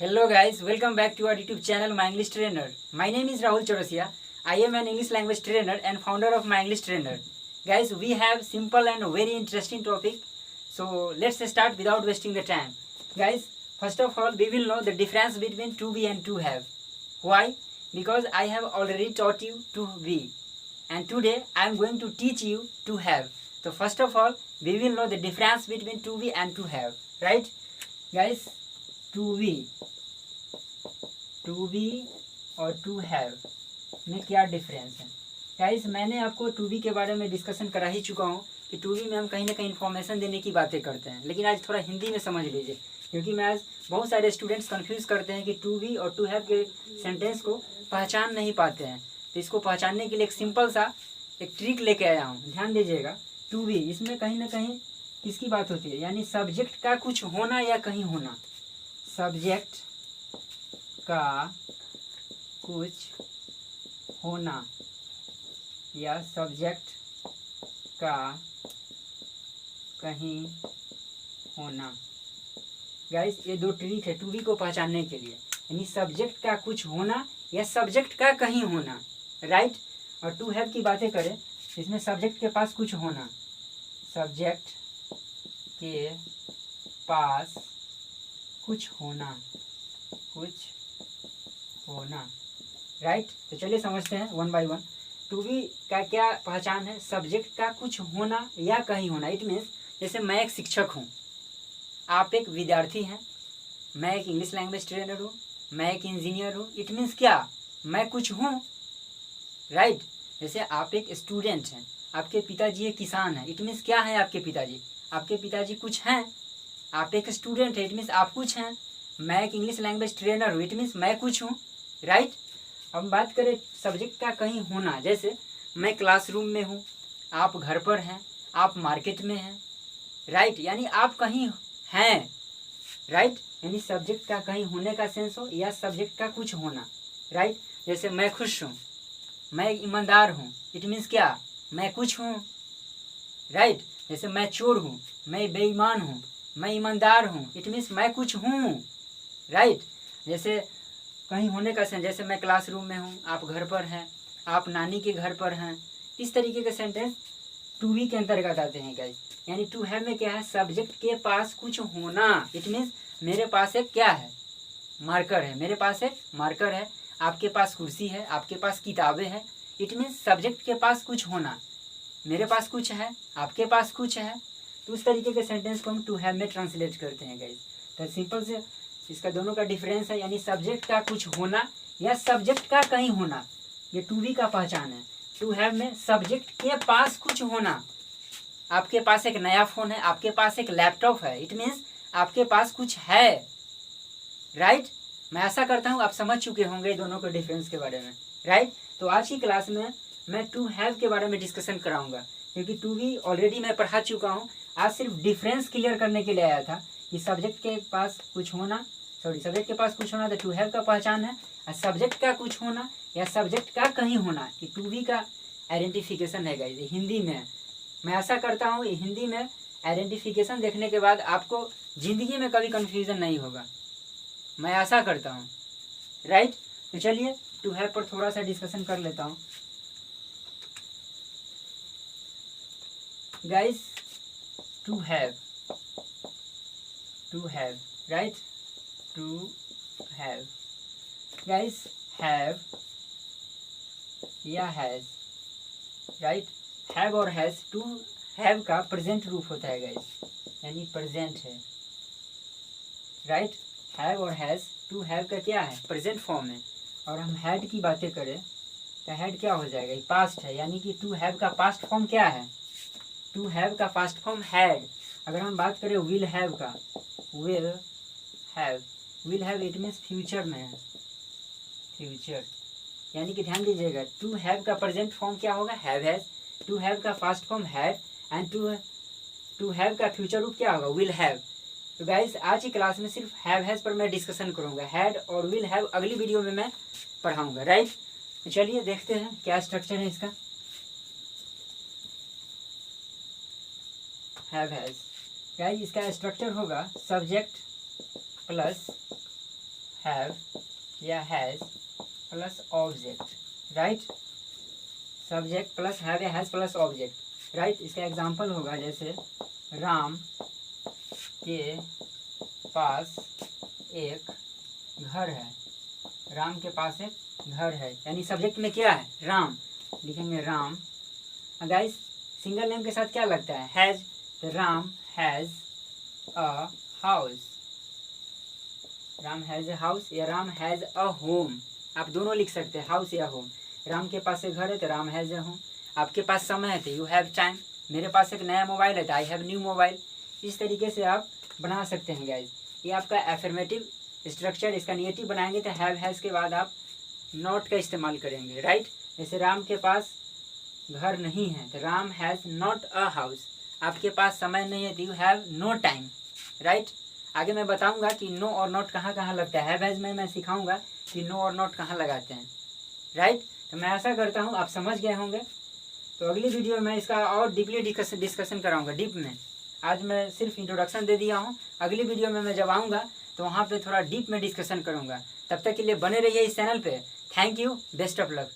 Hello guys, welcome back to our YouTube channel My English Trainer. My name is Rahul Chaurasia. I am an English language trainer and founder of My English Trainer. Guys, we have simple and very interesting topic. So let's start without wasting the time. Guys, first of all, we will know the difference between to be and to have. Why? Because I have already taught you to be. And today I am going to teach you to have. So first of all, we will know the difference between to be and to have. Right? Guys, to be और to have में क्या difference है। Guys, मैंने आपको to be के बारे में discussion करा ही चुका हूँ कि टू बी में हम कहीं ना कहीं इन्फॉर्मेशन देने की बातें करते हैं, लेकिन आज थोड़ा हिंदी में समझ लीजिए, क्योंकि मैं आज बहुत सारे स्टूडेंट्स कंफ्यूज करते हैं कि टू बी और टू हैव के सेंटेंस को पहचान नहीं पाते हैं। तो इसको पहचानने के लिए एक सिंपल सा एक ट्रिक लेके आया हूँ, ध्यान दीजिएगा। टू बी इसमें कहीं ना कहीं किसकी बात होती है, यानी सब्जेक्ट का कुछ होना या कहीं होना, सब्जेक्ट का कुछ होना या सब्जेक्ट का कहीं होना। गाइस, ये दो ट्रिक है टू बी को पहचानने के लिए, यानी सब्जेक्ट का कुछ होना या सब्जेक्ट का कहीं होना, राइट। और टू हैव की बातें करें, इसमें सब्जेक्ट के पास कुछ होना, सब्जेक्ट के पास कुछ होना, राइट। तो चलिए समझते हैं one by one. To be का क्या पहचान है, सब्जेक्ट का कुछ होना या कहीं होना। इट मीन्स जैसे मैं एक शिक्षक हूँ, आप एक विद्यार्थी हैं, मैं एक इंग्लिश लैंग्वेज ट्रेनर हूँ, मैं एक इंजीनियर हूँ। इट मीन्स क्या, मैं कुछ हूँ, राइट। जैसे आप एक स्टूडेंट हैं, आपके पिताजी एक किसान हैं। इट मीन्स क्या है, आपके पिताजी कुछ हैं। आप एक स्टूडेंट है, इट मीन्स आप कुछ हैं। मैं एक इंग्लिश लैंग्वेज ट्रेनर हूँ, इट मीन्स मैं कुछ हूँ, राइट। अब बात करें सब्जेक्ट का कहीं होना, जैसे मैं क्लासरूम में हूँ, आप घर पर हैं, आप मार्केट में हैं, राइट, यानी आप कहीं हैं, राइट। यानी सब्जेक्ट का कहीं होने का सेंस हो या सब्जेक्ट का कुछ होना, राइट। जैसे मैं खुश हूँ, मैं ईमानदार हूँ, इट मीन्स क्या, मैं कुछ हूँ, राइट। जैसे मैं चोर हूँ, मैं बेईमान हूँ, मैं ईमानदार हूँ, इट मीन्स मैं कुछ हूँ, राइट। जैसे कहीं होने का सेंस, जैसे मैं क्लासरूम में हूँ, आप घर पर हैं, आप नानी के घर पर हैं। इस तरीके के सेंटेंस टू बी के अंतर्गत आते हैं गाइस। यानी टू हैव में क्या है, सब्जेक्ट के पास कुछ होना। इट मीन्स मेरे पास एक क्या है, मार्कर है, मेरे पास एक मार्कर है, आपके पास कुर्सी है, आपके पास किताबें हैं। इट मीन्स सब्जेक्ट के पास कुछ होना, मेरे पास कुछ है, आपके पास कुछ है। तो उस तरीके के सेंटेंस को हम टू हैव में ट्रांसलेट करते हैं गाइस। तो सिंपल से इसका दोनों का डिफरेंस है, यानी सब्जेक्ट का कुछ होना या सब्जेक्ट का कहीं होना, ये टू बी का पहचान है। टू हैव में सब्जेक्ट के पास कुछ होना, आपके पास एक नया फोन है, आपके पास एक लैपटॉप है, इट मीन्स आपके पास कुछ है, राइट। मैं आशा करता हूँ आप समझ चुके होंगे दोनों के डिफरेंस के बारे में, राइट। तो आज की क्लास में मैं टू हैव के बारे में डिस्कशन कराऊंगा, क्योंकि टू बी ऑलरेडी मैं पढ़ा चुका हूँ। आज सिर्फ डिफरेंस क्लियर करने के लिए आया था कि सब्जेक्ट के पास कुछ होना, सब्जेक्ट के पास कुछ होना तो टू हैव का पहचान है, और सब्जेक्ट का कुछ होना या सब्जेक्ट का कहीं होना कि टू बी का आइडेंटिफिकेशन है गाइस। हिंदी में मैं आशा करता हूँ हिंदी में आइडेंटिफिकेशन देखने के बाद आपको जिंदगी में कभी कंफ्यूजन नहीं होगा, मैं आशा करता हूँ, राइट। तो चलिए टू हैव पर थोड़ा सा डिस्कशन कर लेता हूँ guys. To have, right, to have guys, have या हैज, राइट। हैव और हैज, टू हैव का प्रेजेंट रूप होता है गाइस, यानी प्रेजेंट है, राइट। हैव और हैज, टू हैव का क्या है, प्रेजेंट फॉर्म है। और हम हैड की बातें करें तो हैड क्या हो जाएगा, पास्ट है, यानी कि टू हैव का पास्ट फॉर्म क्या है, टू हैव का पास्ट फॉर्म हैड। अगर हम बात करें विल हैव का, will have it means future में है, फ्यूचर, यानी कि ध्यान दीजिएगा टू हैव का प्रेजेंट फॉर्म क्या होगा, हैव हैज। टू हैव का past form had, and to have का फ्यूचर रूप क्या होगा, विल हैव। तो गाइस, आज की क्लास में सिर्फ हैव हैज पर मैं डिस्कशन करूंगा, हैड और विल हैव अगली वीडियो में मैं पढ़ाऊंगा, राइट। तो चलिए देखते हैं क्या स्ट्रक्चर है इसका। हैव हैज गाइस, इसका स्ट्रक्चर होगा सब्जेक्ट प्लस हैव या has plus object, right. Subject plus have या हैज़ प्लस ऑब्जेक्ट, राइट। इसका एग्जांपल होगा जैसे राम के पास एक घर है, राम के पास एक घर है, यानी सब्जेक्ट में क्या है, राम, लिखेंगे राम। गाइस सिंगल नेम के साथ क्या लगता है, हैज़, तो Ram has a house, Ram has a house या राम हैज़ अ होम, आप दोनों लिख सकते हैं, हाउस या होम। राम के पास एक घर है तो राम हैज़ ए होम। आपके पास समय है तो यू हैव टाइम। मेरे पास एक नया मोबाइल है तो आई हैव न्यू मोबाइल। इस तरीके से आप बना सकते हैं गाइज। ये आपका एफर्मेटिव स्ट्रक्चर, इसका निगेटिव बनाएंगे तो हैव हैज़ के बाद आप नॉट का इस्तेमाल करेंगे, राइट। जैसे राम के पास घर नहीं है तो Ram has not a house. आपके पास समय नहीं है तो you have no time, right. आगे मैं बताऊंगा कि नो और नॉट कहाँ कहाँ लगता है, हैव हैज़ में मैं सिखाऊंगा कि नो और नॉट कहाँ लगाते हैं, राइट। तो मैं ऐसा करता हूँ आप समझ गए होंगे। तो अगली वीडियो में इसका और डीपली डिस्कशन कराऊंगा, डीप में। आज मैं सिर्फ इंट्रोडक्शन दे दिया हूँ, अगली वीडियो में मैं जब आऊँगा तो वहाँ पे थोड़ा डीप में डिस्कशन करूँगा। तब तक के लिए बने रहिए इस चैनल पे। Thank you, best of luck.